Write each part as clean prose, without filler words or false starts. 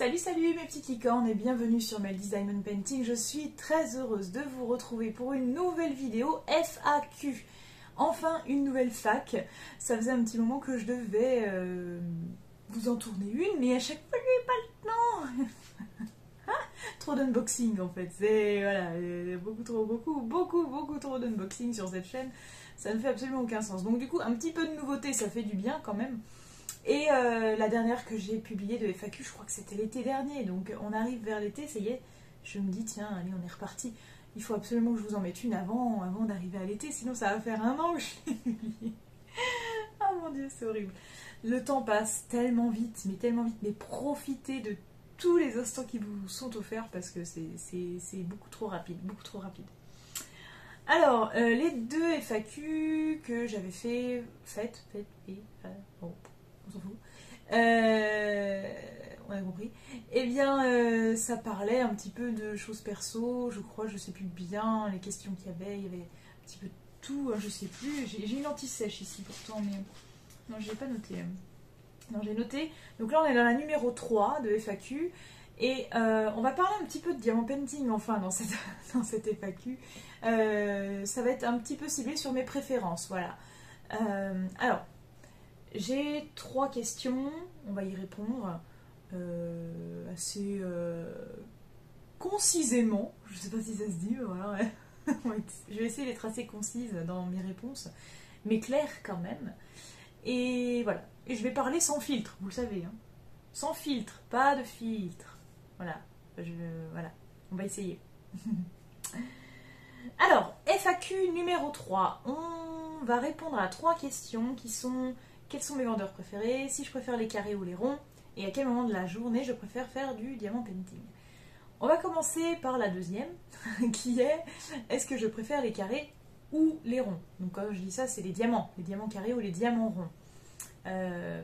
Salut salut mes petites licornes et bienvenue sur Meldy's Diamond Painting. Je suis très heureuse de vous retrouver pour une nouvelle vidéo FAQ. Enfin une nouvelle fac. Ça faisait un petit moment que je devais vous en tourner une, mais à chaque fois je n'ai pas le temps. Trop d'unboxing en fait. C'est voilà, beaucoup trop d'unboxing sur cette chaîne. Ça ne fait absolument aucun sens. Donc du coup un petit peu de nouveauté ça fait du bien quand même. Et la dernière que j'ai publiée de FAQ, je crois que c'était l'été dernier, donc on arrive vers l'été, ça y est, je me dis tiens, allez on est reparti, il faut absolument que je vous en mette une avant d'arriver à l'été, sinon ça va faire un an que je l'ai publiée. Oh mon dieu, c'est horrible. Le temps passe tellement vite, mais profitez de tous les instants qui vous sont offerts parce que c'est beaucoup trop rapide, Alors, les deux FAQ que j'avais faites, bon, on s'en fout. On a compris. Eh bien, ça parlait un petit peu de choses perso, je crois, je sais plus bien, les questions qu'il y avait un petit peu de tout, je sais plus. J'ai une anti-sèche ici pourtant, mais non, je l'ai pas noté. Non, j'ai noté. Donc là, on est dans la numéro 3 de FAQ. Et on va parler un petit peu de diamant painting, enfin, dans cette FAQ. Ça va être un petit peu ciblé sur mes préférences, voilà. Alors, j'ai 3 questions, on va y répondre assez concisément, je sais pas si ça se dit, voilà, ouais. Je vais essayer d'être assez concise dans mes réponses, mais claires quand même. Et voilà, et je vais parler sans filtre, vous le savez, hein. Sans filtre, pas de filtre, voilà, voilà, on va essayer. Alors, FAQ numéro 3, on va répondre à 3 questions qui sont: quels sont mes vendeurs préférés, si je préfère les carrés ou les ronds, et à quel moment de la journée je préfère faire du diamant painting. On va commencer par la deuxième, qui est: est-ce que je préfère les carrés ou les ronds? Donc quand je dis ça, c'est les diamants carrés ou les diamants ronds.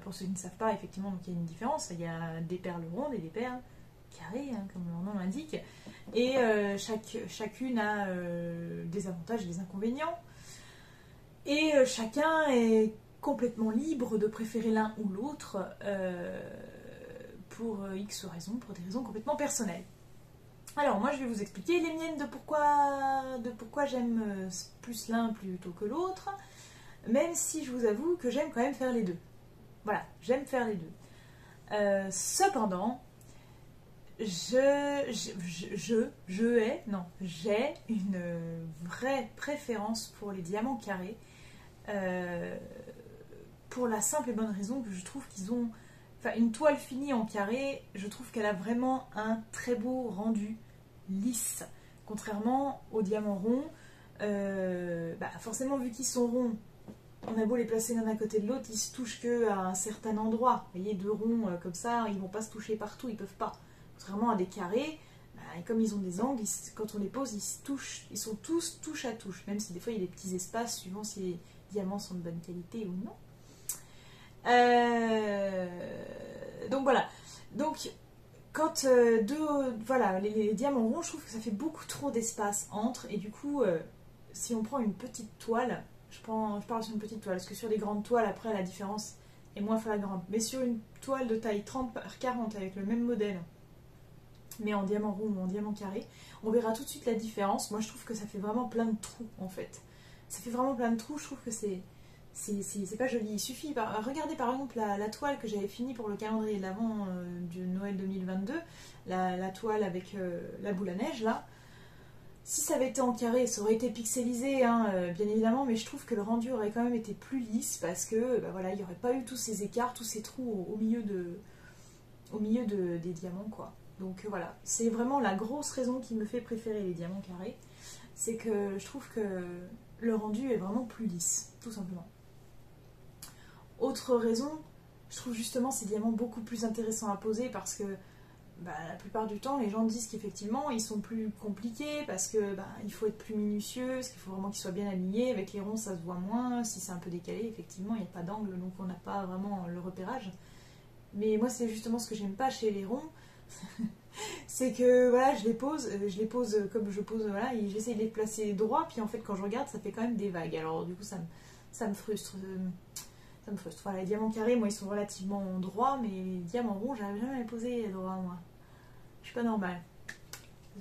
Pour ceux qui ne savent pas, effectivement, donc il y a une différence, il y a des perles rondes et des perles carrées, hein, comme leur nom l'indique, et chacune a des avantages et des inconvénients, et chacun est complètement libre de préférer l'un ou l'autre pour X raisons, pour des raisons complètement personnelles. Alors moi je vais vous expliquer les miennes de pourquoi j'aime plus l'un plutôt que l'autre, même si je vous avoue que j'aime quand même faire les deux. Voilà, j'aime faire les deux. Cependant, j'ai une vraie préférence pour les diamants carrés. Pour la simple et bonne raison que je trouve qu'ils ont... Enfin, une toile finie en carré, je trouve qu'elle a vraiment un très beau rendu lisse. Contrairement aux diamants ronds, forcément vu qu'ils sont ronds, on a beau les placer l'un à côté de l'autre, ils se touchent qu'à un certain endroit. Vous voyez, deux ronds comme ça, ils ne vont pas se toucher partout, ils ne peuvent pas. Contrairement à des carrés, et comme ils ont des angles, quand on les pose, ils se touchent, ils sont tous touche à touche, même si des fois il y a des petits espaces suivant si les diamants sont de bonne qualité ou non. Donc voilà. Donc quand les diamants ronds, je trouve que ça fait beaucoup trop d'espace entre, et du coup, si on prend une petite toile, je parle sur une petite toile, parce que sur des grandes toiles, après la différence est moins flagrante, mais sur une toile de taille 30 par 40 avec le même modèle, mais en diamant rond ou en diamant carré, on verra tout de suite la différence. Moi je trouve que ça fait vraiment plein de trous en fait. Ça fait vraiment plein de trous, je trouve que c'est pas joli. Il suffit, regardez par exemple la toile que j'avais finie pour le calendrier de l'Avent de Noël 2022, la toile avec la boule à neige là. Si ça avait été en carré, ça aurait été pixelisé, hein, bien évidemment, mais je trouve que le rendu aurait quand même été plus lisse parce que voilà, il n'y aurait pas eu tous ces écarts, tous ces trous au milieu des diamants, quoi. Donc voilà, c'est vraiment la grosse raison qui me fait préférer les diamants carrés, c'est que je trouve que le rendu est vraiment plus lisse, tout simplement. Autre raison, je trouve justement ces diamants beaucoup plus intéressants à poser parce que la plupart du temps, les gens disent qu'effectivement, ils sont plus compliqués parce que il faut être plus minutieux, parce qu'il faut vraiment qu'ils soient bien alignés. Avec les ronds, ça se voit moins. Si c'est un peu décalé, effectivement, il n'y a pas d'angle, donc on n'a pas vraiment le repérage. Mais moi, c'est justement ce que j'aime pas chez les ronds. C'est que voilà, je les pose comme je pose, voilà, et j'essaie de les placer droit, puis en fait, quand je regarde, ça fait quand même des vagues. Alors, du coup, ça me frustre. Ça me frustre. Voilà, les diamants carrés, moi, ils sont relativement droits, mais les diamants ronds, j'arrive jamais à les poser droit, moi. Je suis pas normale.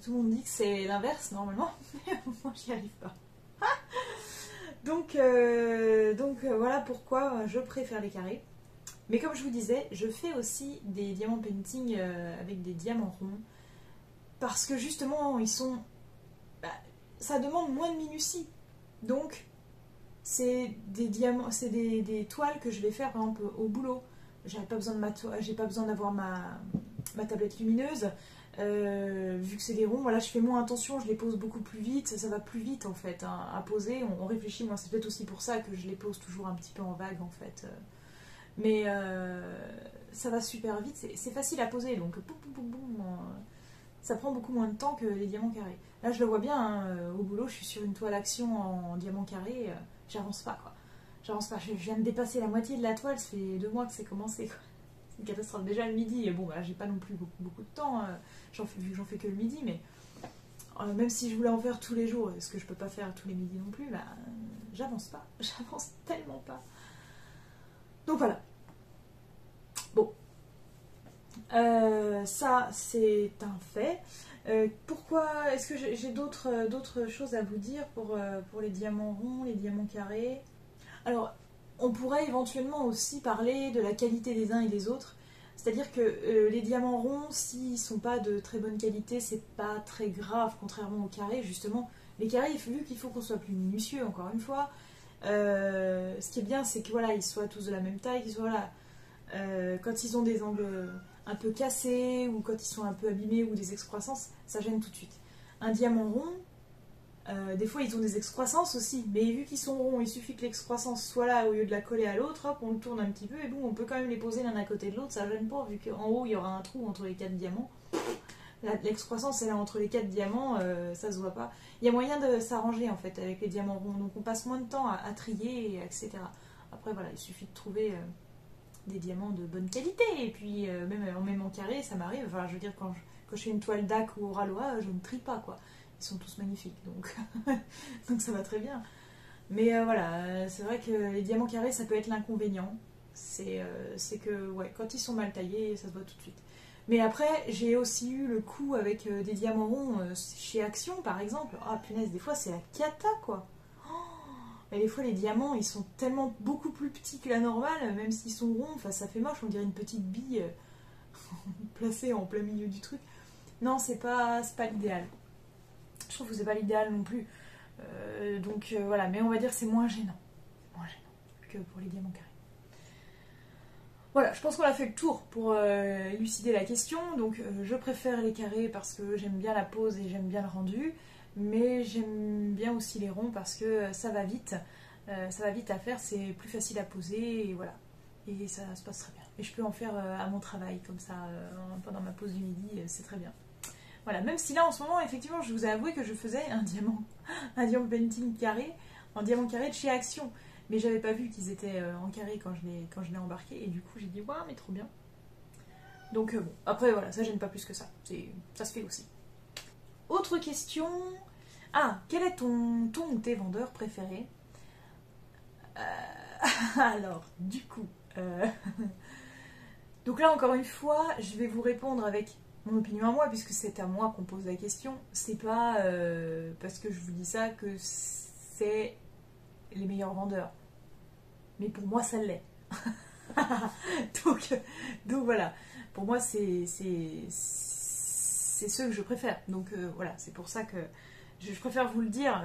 Tout le monde dit que c'est l'inverse normalement, mais moi j'y arrive pas. Donc voilà pourquoi je préfère les carrés. Mais comme je vous disais, je fais aussi des diamants painting avec des diamants ronds. Parce que justement, ils sont... Bah, ça demande moins de minutie. Donc, c'est des diamants, c'est des toiles que je vais faire par exemple au boulot. J'ai pas besoin d'avoir ma tablette lumineuse. Vu que c'est des ronds, voilà, je fais moins attention, je les pose beaucoup plus vite, ça va plus vite en fait hein, à poser, on réfléchit moins, c'est peut-être aussi pour ça que je les pose toujours un petit peu en vague en fait. Mais ça va super vite, c'est facile à poser, donc boum, boum, boum, boum, ça prend beaucoup moins de temps que les diamants carrés. Là je le vois bien, hein, au boulot je suis sur une toile action en diamant carré, j'avance pas quoi. J'avance pas, je viens de dépasser la moitié de la toile, ça fait 2 mois que c'est commencé quoi. C'est une catastrophe. Déjà le midi, bon bah j'ai pas non plus beaucoup de temps, vu que j'en fais que le midi, mais même si je voulais en faire tous les jours, ce que je peux pas faire tous les midis non plus, bah j'avance pas, j'avance tellement pas. Donc voilà. Bon. Ça c'est un fait. Pourquoi est-ce que j'ai d'autres choses à vous dire pour les diamants ronds, les diamants carrés? Alors, on pourrait éventuellement aussi parler de la qualité des uns et des autres. C'est-à-dire que les diamants ronds, s'ils ne sont pas de très bonne qualité, c'est pas très grave, contrairement aux carrés, justement. Les carrés, vu qu'il faut qu'on soit plus minutieux, encore une fois, ce qui est bien, c'est que voilà, ils soient tous de la même taille, qu'ils soient là. Quand ils ont des angles un peu cassés, ou quand ils sont un peu abîmés, ou des excroissances, ça gêne tout de suite. Un diamant rond, des fois ils ont des excroissances aussi, mais vu qu'ils sont ronds, il suffit que l'excroissance soit là au lieu de la coller à l'autre, hop, on le tourne un petit peu et boum, on peut quand même les poser l'un à côté de l'autre, ça gêne pas, vu qu'en haut il y aura un trou entre les 4 diamants. L'excroissance elle est entre les 4 diamants, ça se voit pas. Il y a moyen de s'arranger en fait avec les diamants ronds, donc on passe moins de temps à trier, etc. Après voilà, il suffit de trouver des diamants de bonne qualité, et puis même en carré, ça m'arrive, enfin je veux dire, quand je fais une toile d'Ac ou Ralois, je ne trie pas quoi. Ils sont tous magnifiques, donc ça va très bien. Mais voilà, c'est vrai que les diamants carrés, ça peut être l'inconvénient. C'est que ouais, quand ils sont mal taillés, ça se voit tout de suite. Mais après, j'ai aussi eu le coup avec des diamants ronds chez Action, par exemple. Ah punaise, des fois c'est la cata, quoi. Et des fois, les diamants, ils sont tellement beaucoup plus petits que la normale, même s'ils sont ronds, enfin ça fait moche, on dirait une petite bille placée en plein milieu du truc. Non, c'est pas l'idéal. Je trouve que c'est pas l'idéal non plus. Donc voilà, mais on va dire que c'est moins gênant. Moins gênant que pour les diamants carrés. Voilà, je pense qu'on a fait le tour pour élucider la question. Donc je préfère les carrés parce que j'aime bien la pose et j'aime bien le rendu. Mais j'aime bien aussi les ronds parce que ça va vite. Ça va vite à faire, c'est plus facile à poser et voilà. Et ça se passe très bien. Et je peux en faire à mon travail comme ça pendant ma pause du midi, c'est très bien. Voilà, même si là en ce moment, effectivement, je vous ai avoué que je faisais un diamant painting carré, en diamant carré de chez Action. Mais j'avais pas vu qu'ils étaient en carré quand je l'ai embarqué, et du coup j'ai dit, waouh, mais trop bien. Donc bon, après voilà, ça gêne pas plus que ça, ça se fait aussi. Autre question, quel est ton ou tes vendeurs préférés? Alors, du coup, donc là encore une fois, je vais vous répondre avec mon opinion à moi, puisque c'est à moi qu'on pose la question. C'est pas parce que je vous dis ça que c'est les meilleurs vendeurs. Mais pour moi, ça l'est. donc voilà. Pour moi, c'est ceux que je préfère. Donc voilà, c'est pour ça que je préfère vous le dire.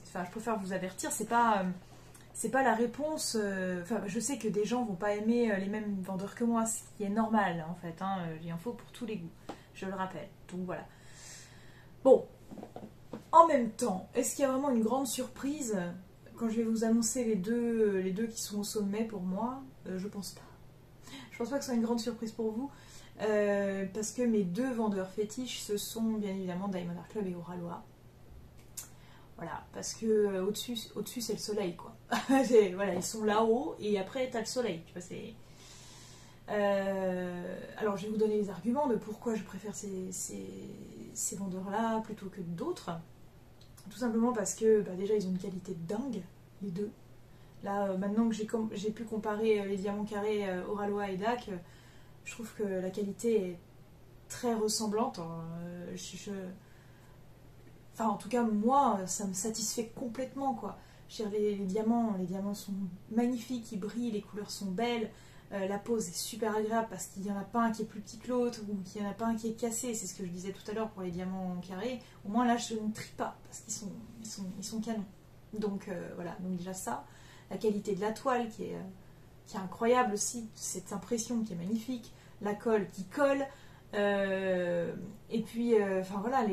Enfin, je préfère vous avertir. C'est pas la réponse. Enfin, je sais que des gens vont pas aimer les mêmes vendeurs que moi, ce qui est normal en fait. Hein, il en faut pour tous les goûts. Je le rappelle. Donc voilà. Bon. En même temps, est-ce qu'il y a vraiment une grande surprise quand je vais vous annoncer les deux qui sont au sommet pour moi? Je pense pas. Je pense pas que ce soit une grande surprise pour vous. Parce que mes deux vendeurs fétiches, ce sont bien évidemment Diamond Art Club et Oraloa. Voilà, parce que au-dessus c'est le soleil, quoi. Voilà, ils sont là-haut et après t'as le soleil. Tu vois, alors je vais vous donner les arguments de pourquoi je préfère ces vendeurs-là plutôt que d'autres. Tout simplement parce que déjà ils ont une qualité de dingue, les deux. Là, maintenant que j'ai pu comparer les diamants carrés Oraloa et DAC, je trouve que la qualité est très ressemblantes. Enfin, en tout cas, moi, ça me satisfait complètement, quoi. Je veux dire, les diamants sont magnifiques, ils brillent, les couleurs sont belles. La pose est super agréable parce qu'il n'y en a pas un qui est plus petit que l'autre ou qu'il n'y en a pas un qui est cassé. C'est ce que je disais tout à l'heure pour les diamants carrés. Au moins là, je ne trie pas parce qu'ils sont canons. Donc voilà, donc déjà ça. La qualité de la toile qui est incroyable aussi, cette impression qui est magnifique. La colle qui colle. Et puis, enfin voilà,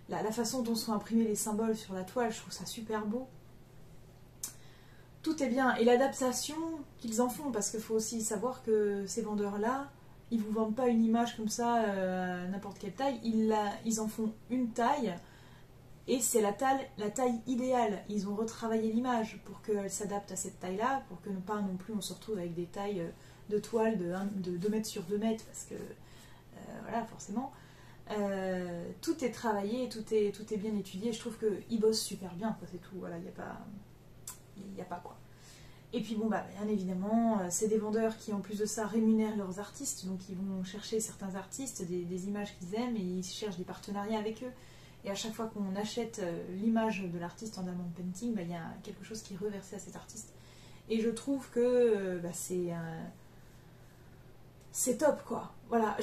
la façon dont sont imprimés les symboles sur la toile, je trouve ça super beau. Tout est bien. Et l'adaptation qu'ils en font, parce qu'il faut aussi savoir que ces vendeurs-là, ils vous vendent pas une image comme ça à n'importe quelle taille. Ils en font une taille, et c'est la taille idéale. Ils ont retravaillé l'image pour qu'elle s'adapte à cette taille-là, pour que pas non plus on se retrouve avec des tailles de toile de 2 mètres sur 2 mètres, parce que voilà, forcément. Tout est travaillé, tout est bien étudié. Je trouve qu'ils bossent super bien, quoi, c'est tout. Voilà, il n'y a pas quoi. Et puis bon, bah, bien évidemment, c'est des vendeurs qui en plus de ça rémunèrent leurs artistes, donc ils vont chercher certains artistes, des images qu'ils aiment, et ils cherchent des partenariats avec eux. Et à chaque fois qu'on achète l'image de l'artiste en diamond painting, bah, il y a quelque chose qui est reversé à cet artiste. Et je trouve que bah, c'est top, quoi. Voilà,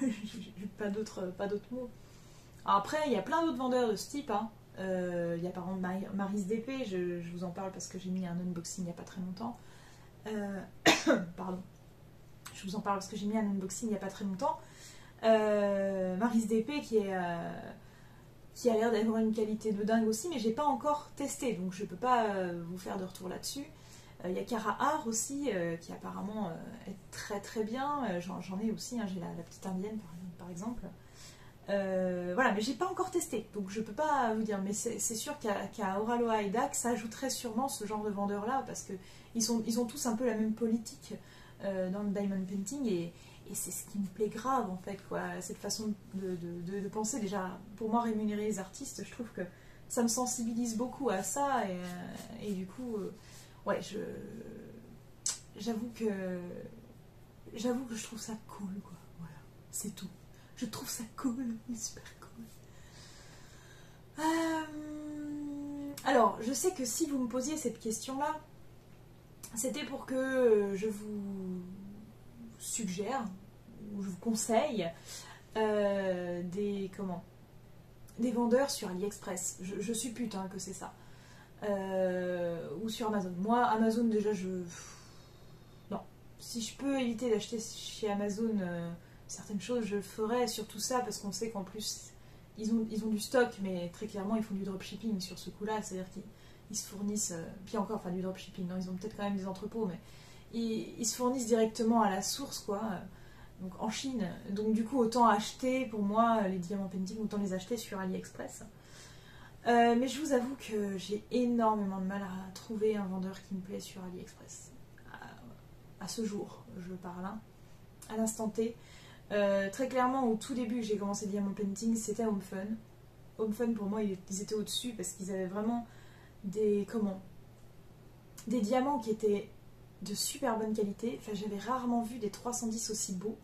j'ai pas d'autres mots. Alors après, il y a plein d'autres vendeurs de ce type, hein. Il y a par exemple Maryse d'épée, je vous en parle parce que j'ai mis un unboxing il n'y a pas très longtemps. Pardon. Je vous en parle parce que j'ai mis un unboxing il n'y a pas très longtemps. Maryse d'épée qui a l'air d'avoir une qualité de dingue aussi, mais j'ai pas encore testé, donc je peux pas vous faire de retour là-dessus. Il y a Cara Art aussi, qui apparemment est très très bien. J'en ai aussi, hein, j'ai la petite indienne par exemple. Voilà, mais j'ai pas encore testé, donc je peux pas vous dire, mais c'est sûr qu'à Oraloa et Dac, ça ajouterait sûrement ce genre de vendeurs-là, parce que ils ont tous un peu la même politique dans le diamond painting, et c'est ce qui me plaît grave en fait, quoi, cette façon de penser. Déjà, pour moi, rémunérer les artistes, je trouve que ça me sensibilise beaucoup à ça, et du coup, ouais, j'avoue que je trouve ça cool, quoi, voilà, c'est tout. Je trouve ça cool, super cool. Alors, je sais que si vous me posiez cette question-là, c'était pour que je vous suggère, ou je vous conseille, des vendeurs sur AliExpress. Je suppute hein, que c'est ça. Ou sur Amazon. Moi, Amazon, déjà, non. Si je peux éviter d'acheter chez Amazon... certaines choses je ferais, surtout ça parce qu'on sait qu'en plus ils ont du stock, mais très clairement ils font du dropshipping sur ce coup là, c'est à dire qu'ils se fournissent, puis encore, enfin du dropshipping, non, ils ont peut-être quand même des entrepôts, mais ils se fournissent directement à la source, quoi, donc en Chine, donc du coup autant acheter, pour moi les diamants painting, autant les acheter sur AliExpress. Mais je vous avoue que j'ai énormément de mal à trouver un vendeur qui me plaît sur AliExpress à ce jour, je parle, hein, à l'instant T. Très clairement, au tout début que j'ai commencé Diamond Painting, c'était Home Fun. Home Fun, pour moi, ils étaient au-dessus parce qu'ils avaient vraiment des diamants qui étaient de super bonne qualité. Enfin, j'avais rarement vu des 310 aussi beaux.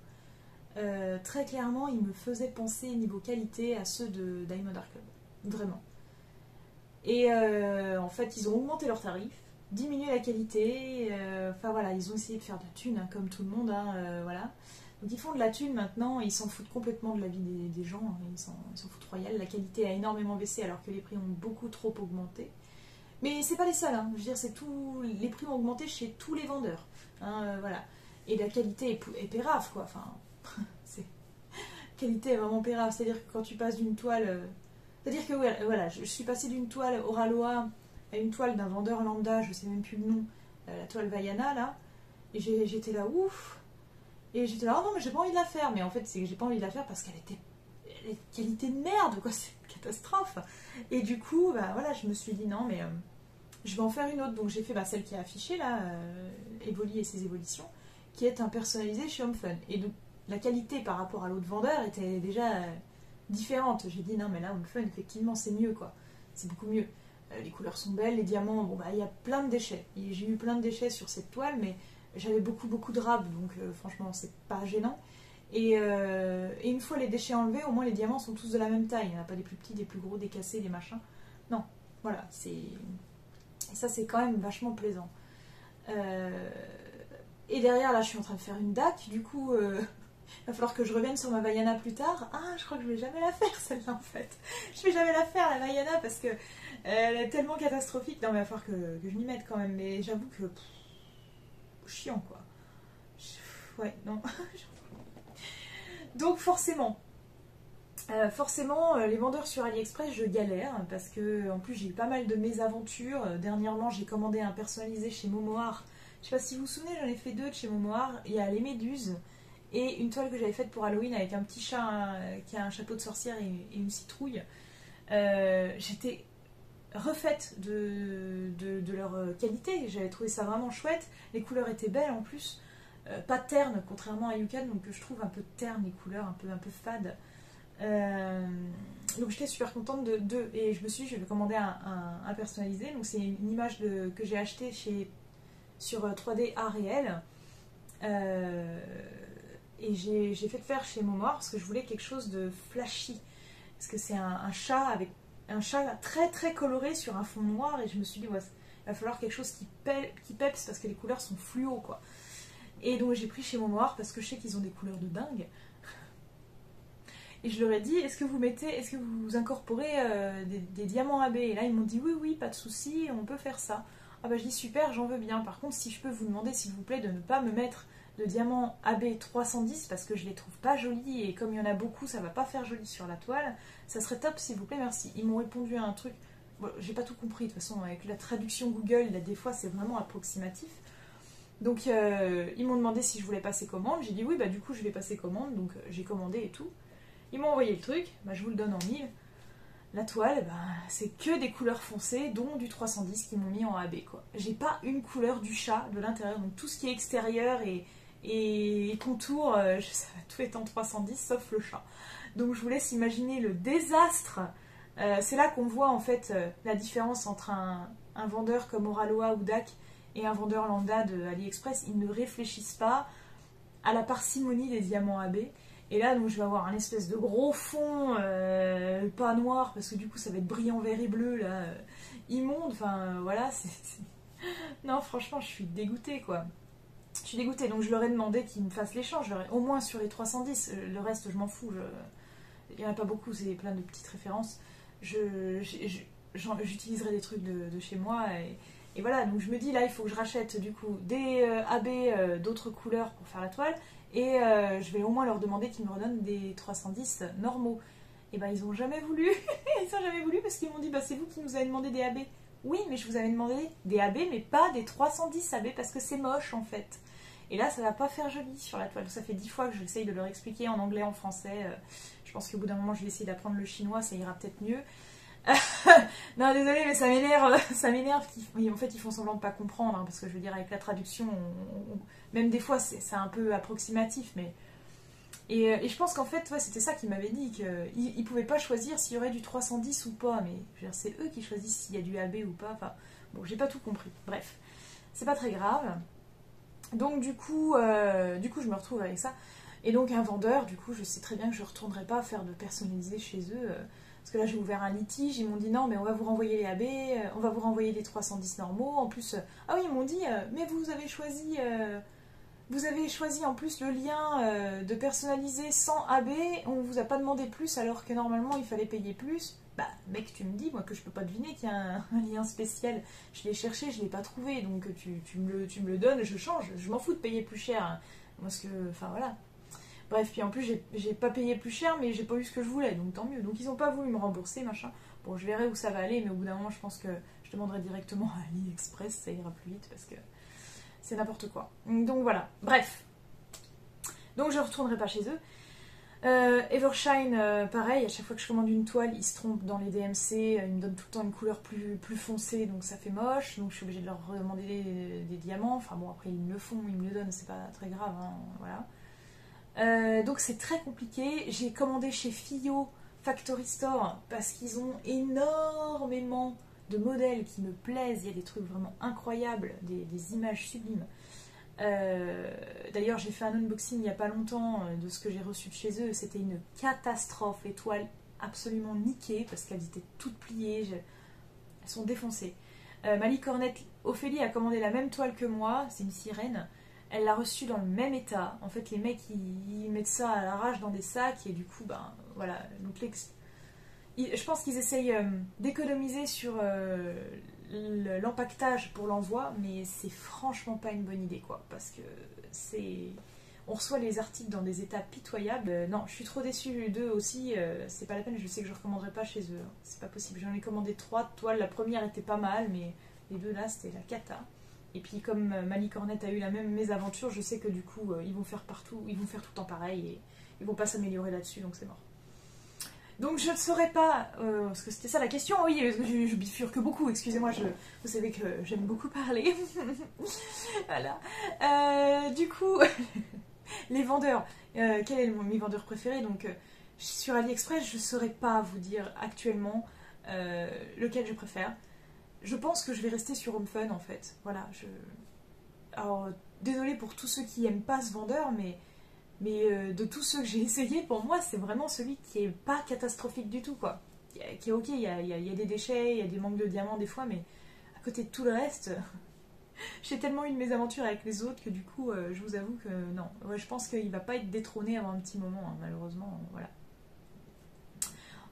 Très clairement, ils me faisaient penser niveau qualité à ceux de Diamond Art Club. Vraiment. Et en fait, ils ont augmenté leurs tarifs, diminué la qualité. Enfin voilà, ils ont essayé de faire de la thune, hein, comme tout le monde. Hein, voilà. Donc ils font de la thune maintenant, ils s'en foutent complètement de la vie des gens, hein, ils s'en foutent royal. La qualité a énormément baissé alors que les prix ont beaucoup trop augmenté. Mais c'est pas les seuls, hein. Je veux dire, les prix ont augmenté chez tous les vendeurs. Hein, voilà. Et la qualité est pérave, quoi. Enfin, la qualité est vraiment pérave. C'est-à-dire que quand tu passes d'une toile... C'est-à-dire que voilà, je suis passée d'une toile Oraloa à une toile d'un vendeur lambda, je sais même plus le nom, la toile Vaiana, là, et j'étais là, ouf. Et j'étais là, oh non, mais j'ai pas envie de la faire. Mais en fait, c'est que j'ai pas envie de la faire parce qu'elle était qualité de merde, quoi, c'est une catastrophe. Et du coup, bah voilà, je me suis dit, non, mais je vais en faire une autre. Donc j'ai fait celle qui est affichée, là, Evoli et ses évolutions, qui est un personnalisé chez Home Fun. Et donc, la qualité par rapport à l'autre vendeur était déjà différente. J'ai dit, non, mais là, Home Fun, effectivement, c'est mieux, quoi. C'est beaucoup mieux. Les couleurs sont belles, les diamants, bon, bah, il y a plein de déchets. J'ai eu plein de déchets sur cette toile, mais... j'avais beaucoup de rab, donc franchement c'est pas gênant. Et une fois les déchets enlevés, au moins les diamants sont tous de la même taille. Il n'y en a pas des plus petits, des plus gros, des cassés, des machins. Non, voilà, et ça c'est quand même vachement plaisant. Et derrière là je suis en train de faire une DAC, du coup il va falloir que je revienne sur ma Vaiana plus tard. Ah, je crois que je vais jamais la faire celle-là en fait. Je vais jamais la faire la Vaiana parce que elle est tellement catastrophique. Non mais il va falloir que je m'y mette quand même, mais j'avoue que chiant quoi. Ouais, non. Donc forcément, les vendeurs sur AliExpress, je galère parce que en plus j'ai eu pas mal de mésaventures. Dernièrement, j'ai commandé un personnalisé chez Momoir. Je sais pas si vous vous souvenez, j'en ai fait 2 de chez Momoir. Il y a les méduses et une toile que j'avais faite pour Halloween avec un petit chat qui a un chapeau de sorcière et une citrouille. J'étais refaite de leur qualité. J'avais trouvé ça vraiment chouette. Les couleurs étaient belles en plus. Pas terne, contrairement à Yukan, donc je trouve un peu terne les couleurs, un peu fade. Donc j'étais super contente de et je me suis dit je vais commander un personnalisé. Donc c'est une image que j'ai achetée sur 3D A réel. Et j'ai fait faire chez Momoir parce que je voulais quelque chose de flashy. Parce que c'est un chat avec un chat très très coloré sur un fond noir et je me suis dit ouais, il va falloir quelque chose qui peps parce que les couleurs sont fluo quoi. Et donc j'ai pris chez Momoir parce que je sais qu'ils ont des couleurs de dingue. Et je leur ai dit, est-ce que vous incorporez des diamants AB? Et là ils m'ont dit oui, pas de souci, on peut faire ça. Ah bah je dis super, j'en veux bien. Par contre, si je peux vous demander s'il vous plaît de ne pas me mettre de diamants AB 310 parce que je les trouve pas jolis et comme il y en a beaucoup, ça va pas faire joli sur la toile. Ça serait top s'il vous plaît, merci. Ils m'ont répondu à un truc, bon, j'ai pas tout compris de toute façon avec la traduction Google, là des fois c'est vraiment approximatif. Donc ils m'ont demandé si je voulais passer commande, j'ai dit oui, bah du coup je vais passer commande, donc j'ai commandé et tout. Ils m'ont envoyé le truc, bah, je vous le donne en mille. La toile, bah, c'est que des couleurs foncées, dont du 310 qu'ils m'ont mis en AB quoi. J'ai pas une couleur du chat de l'intérieur, donc tout ce qui est extérieur et contour, ça va tout être en 310 sauf le chat. Donc je vous laisse imaginer le désastre. C'est là qu'on voit en fait la différence entre un vendeur comme Oraloa ou DAC et un vendeur lambda de AliExpress. Ils ne réfléchissent pas à la parcimonie des diamants AB. Et là, donc, je vais avoir un espèce de gros fond, pas noir, parce que du coup, ça va être brillant vert et bleu, là, immonde. Enfin, voilà, non, franchement, je suis dégoûtée, quoi. Je suis dégoûtée, donc je leur ai demandé qu'ils me fassent l'échange, au moins sur les 310. Le reste, je m'en fous. Il n'y en a pas beaucoup, c'est plein de petites références. J'utiliserai des trucs de chez moi, et voilà. Donc je me dis, là, il faut que je rachète, du coup, des AB d'autres couleurs pour faire la toile. Et je vais au moins leur demander qu'ils me redonnent des 310 normaux. Et ben ils ont jamais voulu. Ils ont jamais voulu parce qu'ils m'ont dit bah c'est vous qui nous avez demandé des AB. Oui, mais je vous avais demandé des AB, mais pas des 310 AB parce que c'est moche en fait. Et là, ça va pas faire joli sur la toile. Ça fait 10 fois que j'essaye de leur expliquer en anglais, en français. Je pense qu'au bout d'un moment, je vais essayer d'apprendre le chinois, ça ira peut-être mieux. Non, désolé, mais ça m'énerve. Ça m'énerve. En fait, ils font semblant de pas comprendre, hein, parce que je veux dire, avec la traduction, même des fois, c'est un peu approximatif, mais. Et je pense qu'en fait, ouais, c'était ça qu'ils m'avaient dit, qu'ils ne pouvaient pas choisir s'il y aurait du 310 ou pas, mais c'est eux qui choisissent s'il y a du AB ou pas. Enfin, bon, j'ai pas tout compris. Bref, c'est pas très grave. Donc, du coup, je me retrouve avec ça. Et donc, un vendeur, du coup, je sais très bien que je ne retournerai pas faire de personnalisé chez eux. Parce que là, j'ai ouvert un litige, ils m'ont dit non, mais on va vous renvoyer les AB, on va vous renvoyer les 310 normaux. En plus, ah oui, ils m'ont dit, mais vous avez choisi en plus le lien de personnaliser sans AB, on vous a pas demandé plus alors que normalement il fallait payer plus. Bah, mec, tu me dis, moi, que je peux pas deviner qu'il y a un lien spécial. Je l'ai cherché, je l'ai pas trouvé, donc tu me le donnes, je change. Je m'en fous de payer plus cher. Hein. Parce que, enfin voilà. Bref, puis en plus, j'ai pas payé plus cher, mais j'ai pas eu ce que je voulais, donc tant mieux. Donc ils ont pas voulu me rembourser, machin. Bon, je verrai où ça va aller, mais au bout d'un moment, je pense que je demanderai directement à AliExpress, ça ira plus vite, parce que c'est n'importe quoi. Donc voilà, bref. Donc je retournerai pas chez eux. Evershine, pareil, à chaque fois que je commande une toile, ils se trompent dans les DMC, ils me donnent tout le temps une couleur plus foncée, donc ça fait moche, donc je suis obligée de leur demander des diamants. Enfin bon, après ils me le font, ils me le donnent, c'est pas très grave, hein, voilà. Donc c'est très compliqué. J'ai commandé chez Fio Factory Store parce qu'ils ont énormément de modèles qui me plaisent. Il y a des trucs vraiment incroyables, des images sublimes. D'ailleurs, j'ai fait un unboxing il n'y a pas longtemps de ce que j'ai reçu de chez eux. C'était une catastrophe. Les toiles absolument niquées parce qu'elles étaient toutes pliées. Elles sont défoncées. Ma licornette Ophélie a commandé la même toile que moi. C'est une sirène. Elle l'a reçue dans le même état. En fait, les mecs, ils mettent ça à l'arrache dans des sacs. Et du coup, ben voilà. Donc, je pense qu'ils essayent d'économiser sur l'empaquetage pour l'envoi, mais c'est franchement pas une bonne idée, quoi, parce que on reçoit les articles dans des états pitoyables. Non, je suis trop déçue d'eux aussi, c'est pas la peine, je sais que je recommanderai pas chez eux, hein. C'est pas possible. J'en ai commandé 3 toiles, la première était pas mal, mais les 2 là c'était la cata. Et puis comme ma licornette a eu la même mésaventure, je sais que du coup ils vont faire partout, ils vont faire tout le temps pareil et ils vont pas s'améliorer là-dessus, donc c'est mort. Donc je ne saurais pas, parce que c'était ça la question, oui, je bifurque beaucoup, excusez-moi, vous savez que j'aime beaucoup parler. Voilà. Du coup, les vendeurs, quel est mes vendeurs préférés? Donc sur AliExpress, je ne saurais pas vous dire actuellement lequel je préfère. Je pense que je vais rester sur HomeFun en fait. Voilà, alors désolée pour tous ceux qui n'aiment pas ce vendeur, mais de tous ceux que j'ai essayés, pour moi, c'est vraiment celui qui est pas catastrophique du tout, quoi. Qui est ok, il y a des déchets, il y a des manques de diamants des fois, mais à côté de tout le reste, j'ai tellement eu de mésaventures avec les autres que du coup, je vous avoue que non. Ouais, je pense qu'il va pas être détrôné avant un petit moment, hein, malheureusement, voilà.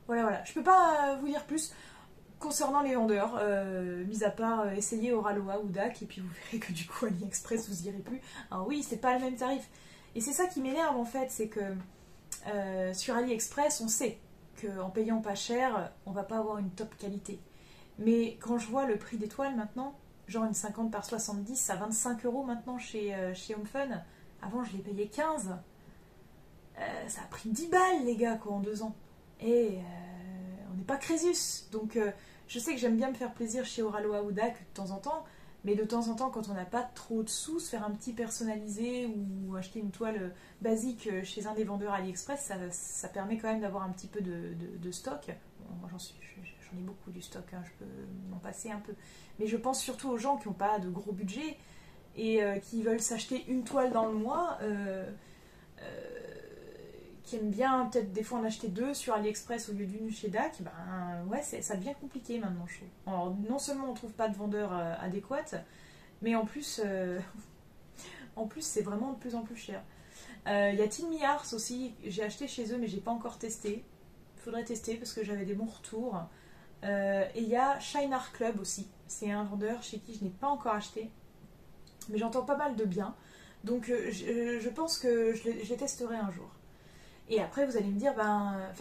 Voilà. Je peux pas vous dire plus concernant les vendeurs, mis à part essayer Oraloa ou DAC, et puis vous verrez que du coup, AliExpress, vous irez plus. Alors oui, c'est pas le même tarif. Et c'est ça qui m'énerve en fait, c'est que sur AliExpress, on sait qu'en payant pas cher, on va pas avoir une top qualité. Mais quand je vois le prix des toiles maintenant, genre une 50 par 70 à 25 € maintenant chez HomeFun, avant je les payais 15, ça a pris 10 balles les gars quoi en 2 ans. Et on n'est pas Crésus. Donc je sais que j'aime bien me faire plaisir chez Oraloa ou DAC de temps en temps, mais de temps en temps, quand on n'a pas trop de sous, se faire un petit personnalisé ou acheter une toile basique chez un des vendeurs AliExpress, ça permet quand même d'avoir un petit peu de stock. Bon, moi, j'en ai beaucoup du stock, hein, je peux m'en passer un peu. Mais je pense surtout aux gens qui n'ont pas de gros budget et qui veulent s'acheter une toile dans le mois, qui aiment bien peut-être des fois en acheter 2 sur AliExpress au lieu d'une chez DAC, ben ouais, ça devient compliqué maintenant, je trouve. Alors, non seulement on trouve pas de vendeur adéquat, mais en plus, c'est vraiment de plus en plus cher. Il y a Tin Milliards aussi, j'ai acheté chez eux, mais j'ai pas encore testé. Il faudrait tester parce que j'avais des bons retours. Et il y a Shine Art Club aussi. C'est un vendeur chez qui je n'ai pas encore acheté, mais j'entends pas mal de bien. Donc je pense que je les testerai un jour. Et après, vous allez me dire,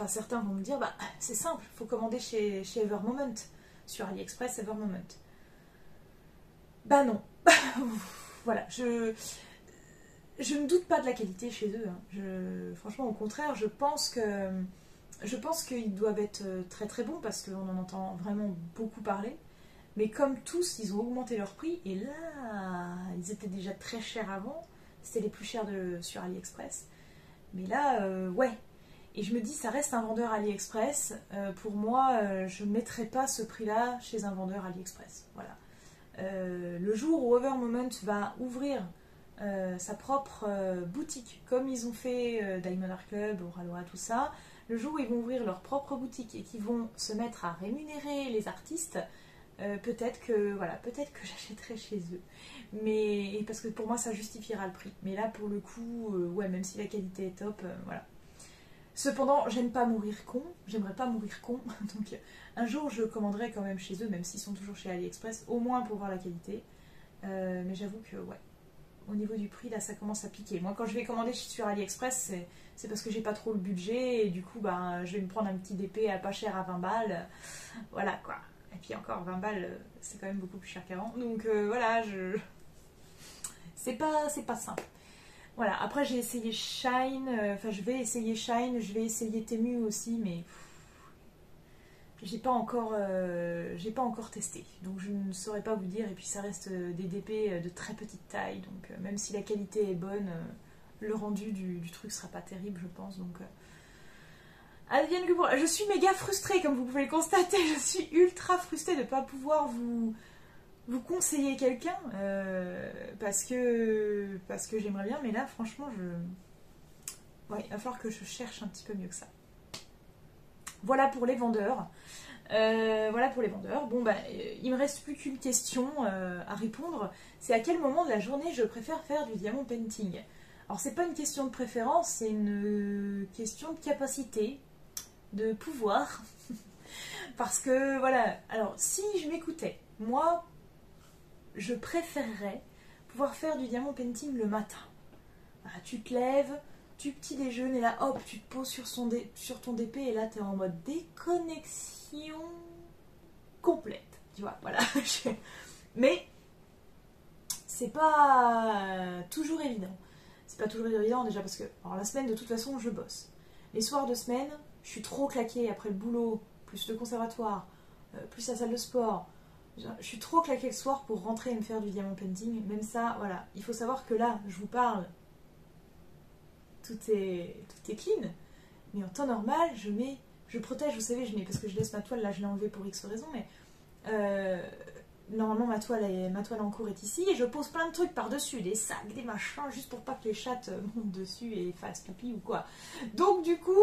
certains vont me dire, c'est simple, il faut commander chez Evermoment, sur AliExpress Evermoment. Non. Voilà, je ne doute pas de la qualité chez eux. Hein. Franchement, au contraire, je pense qu'ils doivent être très très bons parce qu'on en entend vraiment beaucoup parler. Mais comme tous, ils ont augmenté leur prix et là, ils étaient déjà très chers avant. C'était les plus chers sur AliExpress. Mais là, ouais. Et je me dis, ça reste un vendeur AliExpress. Pour moi, je ne mettrai pas ce prix-là chez un vendeur AliExpress. Voilà. Le jour où Evermoment va ouvrir sa propre boutique, comme ils ont fait Diamond Art Club, Oraloa, tout ça, le jour où ils vont ouvrir leur propre boutique et qu'ils vont se mettre à rémunérer les artistes, peut-être que j'achèterai chez eux. Mais parce que pour moi ça justifiera le prix. Mais là pour le coup, ouais, même si la qualité est top, voilà. Cependant, j'aime pas mourir con, j'aimerais pas mourir con, donc un jour je commanderai quand même chez eux, même s'ils sont toujours chez AliExpress, au moins pour voir la qualité. Mais j'avoue que ouais, au niveau du prix là ça commence à piquer. Moi quand je vais commander sur AliExpress, c'est parce que j'ai pas trop le budget et du coup je vais me prendre un petit DP à pas cher à 20 balles, voilà quoi. Et puis encore 20 balles, c'est quand même beaucoup plus cher qu'avant. Donc voilà, c'est pas simple. Voilà, après j'ai essayé Shine, je vais essayer Shine, je vais essayer Temu aussi, mais j'ai pas encore testé. Donc je ne saurais pas vous dire, et puis ça reste des DP de très petite taille, donc même si la qualité est bonne, le rendu du truc sera pas terrible, je pense. Donc advienne que pourra. Je suis méga frustrée, comme vous pouvez le constater, je suis ultra frustrée de ne pas pouvoir vous vous conseiller quelqu'un parce que j'aimerais bien, mais là franchement ouais, il va falloir que je cherche un petit peu mieux que ça. Voilà pour les vendeurs. Bon bah il me reste plus qu'une question à répondre. C'est à quel moment de la journée je préfère faire du diamond painting. Alors c'est pas une question de préférence, c'est une question de capacité, de pouvoir. Parce que voilà, alors si je m'écoutais, moi je préférerais pouvoir faire du diamond painting le matin. Voilà, tu te lèves, tu petit déjeunes et là hop, tu te poses sur ton DP et là t'es en mode déconnexion complète. Tu vois, voilà. Mais c'est pas toujours évident. C'est pas toujours évident déjà parce que alors, la semaine de toute façon je bosse. Les soirs de semaine, je suis trop claquée après le boulot, plus le conservatoire, plus la salle de sport. Je suis trop claquée le soir pour rentrer et me faire du diamond painting. Même ça, voilà. Il faut savoir que là, je vous parle, tout est clean. Mais en temps normal, je protège, vous savez, parce que je laisse ma toile, là je l'ai enlevée pour X raison, mais normalement ma toile en cours est ici et je pose plein de trucs par-dessus, des sacs, des machins, juste pour pas que les chattes montent dessus et fassent pipi ou quoi. Donc du coup,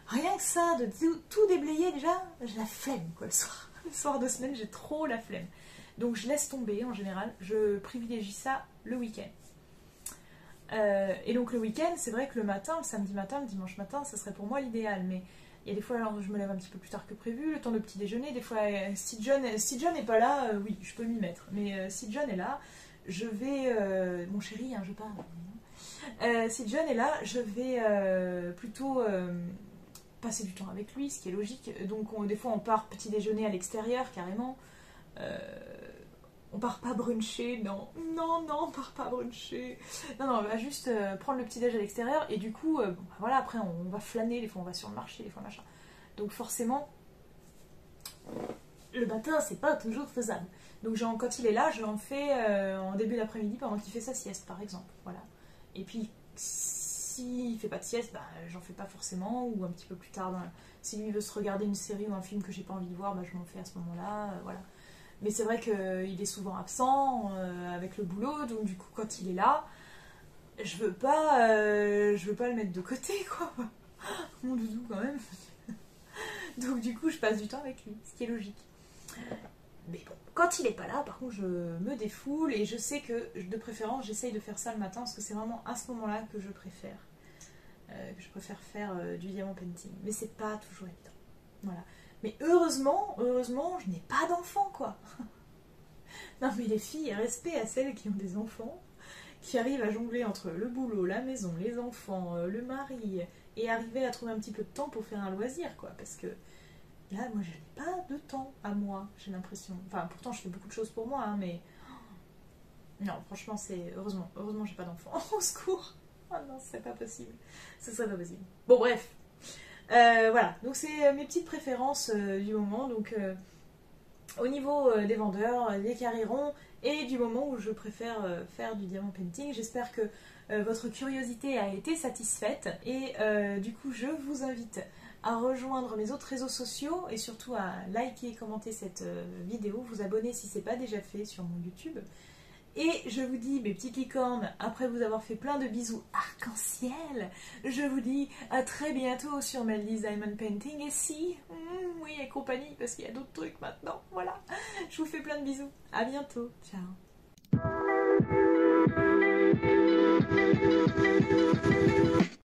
rien que ça, de tout déblayer déjà, j'ai la flemme quoi le soir. Le soir de semaine, j'ai trop la flemme. Donc je laisse tomber en général, je privilégie ça le week-end. Et donc le week-end, c'est vrai que le matin, le samedi matin, le dimanche matin, ça serait pour moi l'idéal, mais il y a des fois alors, je me lève un petit peu plus tard que prévu, le temps de petit déjeuner, des fois si John n'est pas là, oui, je peux m'y mettre, mais si John est là, je vais, mon chéri, hein, je parle, si John est là, je vais plutôt passer du temps avec lui, ce qui est logique, donc des fois on part petit déjeuner à l'extérieur carrément, on part pas bruncher, non, on part pas bruncher. Non, on va juste prendre le petit déj à l'extérieur et du coup, voilà, après on va flâner, des fois on va sur le marché, des fois machin. Donc forcément, le matin c'est pas toujours faisable. Donc quand il est là, j'en fais en début d'après-midi pendant qu'il fait sa sieste par exemple, voilà. Et puis s'il fait pas de sieste, bah, j'en fais pas forcément, ou un petit peu plus tard, si lui veut se regarder une série ou un film que j'ai pas envie de voir, bah, je m'en fais à ce moment-là, voilà. Mais c'est vrai qu'il est souvent absent avec le boulot, donc du coup quand il est là, je veux pas le mettre de côté quoi. Mon doudou quand même. Donc du coup je passe du temps avec lui, ce qui est logique. Mais bon, quand il est pas là, par contre je me défoule et je sais que de préférence j'essaye de faire ça le matin parce que c'est vraiment à ce moment-là que je préfère faire du diamond painting. Mais c'est pas toujours évident. Voilà. Mais heureusement, je n'ai pas d'enfants, quoi. Non, mais les filles, respect à celles qui ont des enfants, qui arrivent à jongler entre le boulot, la maison, les enfants, le mari, et arriver à trouver un petit peu de temps pour faire un loisir, quoi. Parce que là, moi, je n'ai pas de temps à moi, j'ai l'impression. Enfin, pourtant, je fais beaucoup de choses pour moi, hein, mais... Non, franchement, c'est... Heureusement, j'ai pas d'enfants. Au secours. Oh non, c'est pas possible. Ce serait pas possible. Bon, bref. Voilà, donc c'est mes petites préférences du moment. Donc au niveau des vendeurs, des carrés ronds et du moment où je préfère faire du diamond painting. J'espère que votre curiosité a été satisfaite et du coup je vous invite à rejoindre mes autres réseaux sociaux et surtout à liker et commenter cette vidéo, vous abonner si ce n'est pas déjà fait sur mon YouTube. Et je vous dis, mes petites licornes, après vous avoir fait plein de bisous arc-en-ciel, je vous dis à très bientôt sur Meldy's Diamond Painting. Et si, oui et compagnie, parce qu'il y a d'autres trucs maintenant, voilà. Je vous fais plein de bisous. À bientôt. Ciao.